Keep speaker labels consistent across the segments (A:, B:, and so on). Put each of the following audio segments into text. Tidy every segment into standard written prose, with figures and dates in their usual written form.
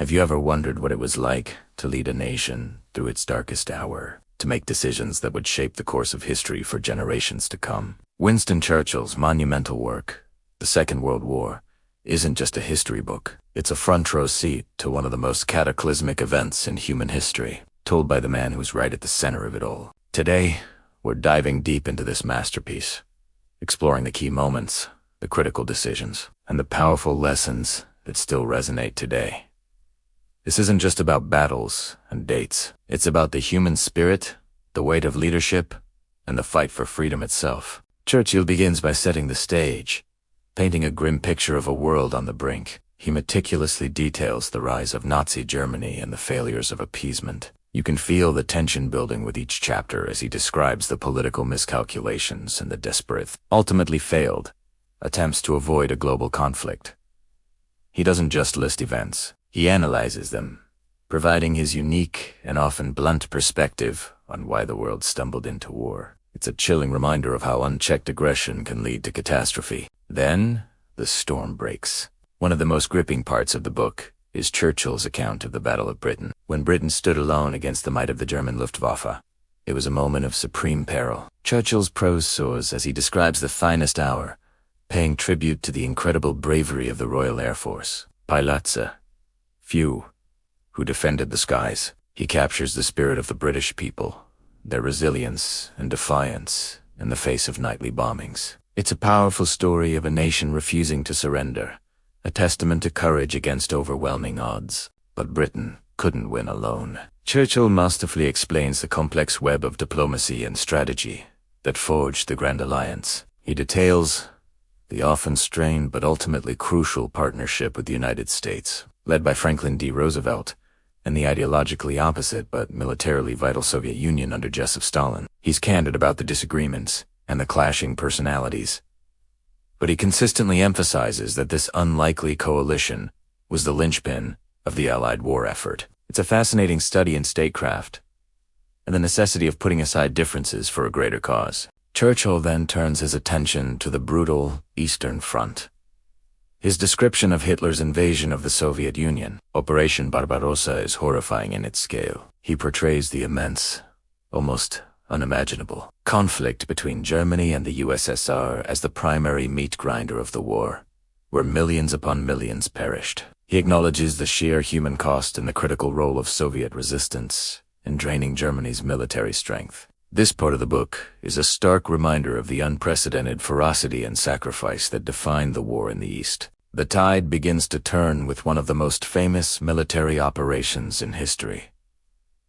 A: Have you ever wondered what it was like to lead a nation through its darkest hour, to make decisions that would shape the course of history for generations to come? Winston Churchill's monumental work, The Second World War, isn't just a history book. It's a front-row seat to one of the most cataclysmic events in human history, told by the man who's right at the center of it all. Today, we're diving deep into this masterpiece, exploring the key moments, the critical decisions, and the powerful lessons that still resonate today. This isn't just about battles and dates. It's about the human spirit, the weight of leadership, and the fight for freedom itself. Churchill begins by setting the stage, painting a grim picture of a world on the brink. He meticulously details the rise of Nazi Germany and the failures of appeasement. You can feel the tension building with each chapter as he describes the political miscalculations and the desperate, ultimately failed, attempts to avoid a global conflict. He doesn't just list events. He analyzes them, providing his unique and often blunt perspective on why the world stumbled into war. It's a chilling reminder of how unchecked aggression can lead to catastrophe. Then, the storm breaks. One of the most gripping parts of the book is Churchill's account of the Battle of Britain. When Britain stood alone against the might of the German Luftwaffe, it was a moment of supreme peril. Churchill's prose soars as he describes the finest hour, paying tribute to the incredible bravery of the Royal Air Force. Pilots, few, who defended the skies. He captures the spirit of the British people, their resilience and defiance in the face of nightly bombings. It's a powerful story of a nation refusing to surrender, a testament to courage against overwhelming odds. But Britain couldn't win alone. Churchill masterfully explains the complex web of diplomacy and strategy that forged the Grand Alliance. He details the often strained but ultimately crucial partnership with the United States, led by Franklin D. Roosevelt, and the ideologically opposite but militarily vital Soviet Union under Joseph Stalin. He's candid about the disagreements and the clashing personalities, but he consistently emphasizes that this unlikely coalition was the linchpin of the Allied war effort. It's a fascinating study in statecraft and the necessity of putting aside differences for a greater cause. Churchill then turns his attention to the brutal Eastern Front. His description of Hitler's invasion of the Soviet Union, Operation Barbarossa, is horrifying in its scale. He portrays the immense, almost unimaginable, conflict between Germany and the USSR as the primary meat grinder of the war, where millions upon millions perished. He acknowledges the sheer human cost and the critical role of Soviet resistance in draining Germany's military strength. This part of the book is a stark reminder of the unprecedented ferocity and sacrifice that defined the war in the East. The tide begins to turn with one of the most famous military operations in history,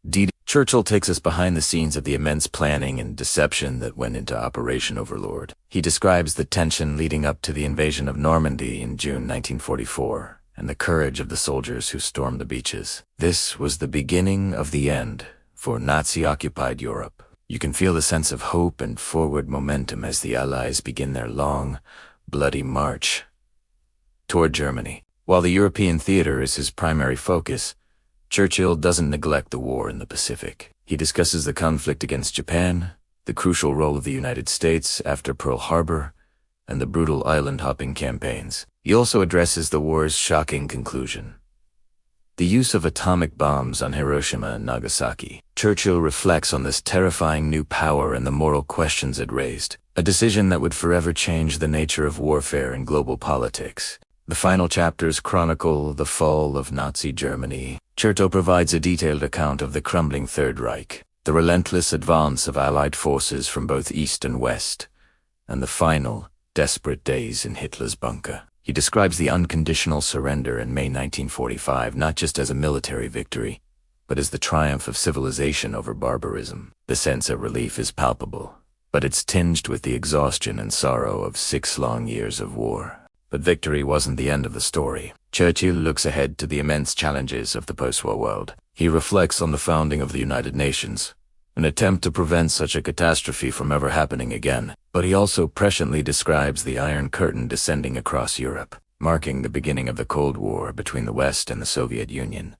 A: D-Day. Churchill takes us behind the scenes of the immense planning and deception that went into Operation Overlord. He describes the tension leading up to the invasion of Normandy in June 1944 and the courage of the soldiers who stormed the beaches. This was the beginning of the end for Nazi-occupied Europe. You can feel the sense of hope and forward momentum as the Allies begin their long, bloody march toward Germany. While the European theater is his primary focus, Churchill doesn't neglect the war in the Pacific. He discusses the conflict against Japan, the crucial role of the United States after Pearl Harbor, and the brutal island-hopping campaigns. He also addresses the war's shocking conclusion, the use of atomic bombs on Hiroshima and Nagasaki. Churchill reflects on this terrifying new power and the moral questions it raised, a decision that would forever change the nature of warfare and global politics. The final chapters chronicle the fall of Nazi Germany. Churchill provides a detailed account of the crumbling Third Reich, the relentless advance of Allied forces from both East and West, and the final, desperate days in Hitler's bunker. He describes the unconditional surrender in May 1945 not just as a military victory, but as the triumph of civilization over barbarism. The sense of relief is palpable, but it's tinged with the exhaustion and sorrow of 6 long years of war. But victory wasn't the end of the story. Churchill looks ahead to the immense challenges of the post-war world. He reflects on the founding of the United Nations, an attempt to prevent such a catastrophe from ever happening again. But he also presciently describes the Iron Curtain descending across Europe, marking the beginning of the Cold War between the West and the Soviet Union.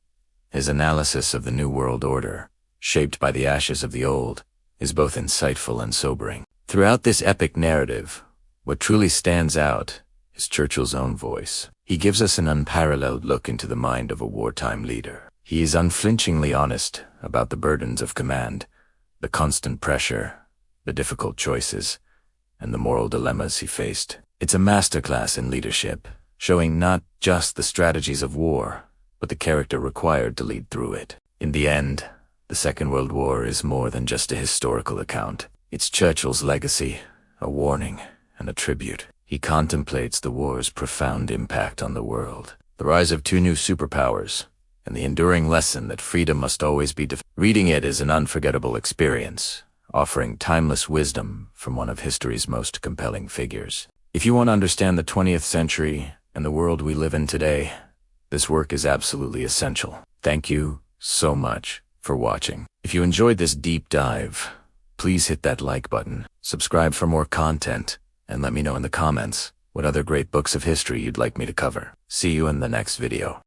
A: His analysis of the New World Order, shaped by the ashes of the old, is both insightful and sobering. Throughout this epic narrative, what truly stands out is Churchill's own voice. He gives us an unparalleled look into the mind of a wartime leader. He is unflinchingly honest about the burdens of command, the constant pressure, the difficult choices, and the moral dilemmas he faced. It's a masterclass in leadership, showing not just the strategies of war, but the character required to lead through it. In the end, the Second World War is more than just a historical account. It's Churchill's legacy, a warning, and a tribute. He contemplates the war's profound impact on the world, the rise of two new superpowers, and the enduring lesson that freedom must always be defended. Reading it is an unforgettable experience, offering timeless wisdom from one of history's most compelling figures. If you want to understand the 20th century and the world we live in today, this work is absolutely essential. Thank you so much for watching. If you enjoyed this deep dive, please hit that like button, subscribe for more content, and let me know in the comments what other great books of history you'd like me to cover. See you in the next video.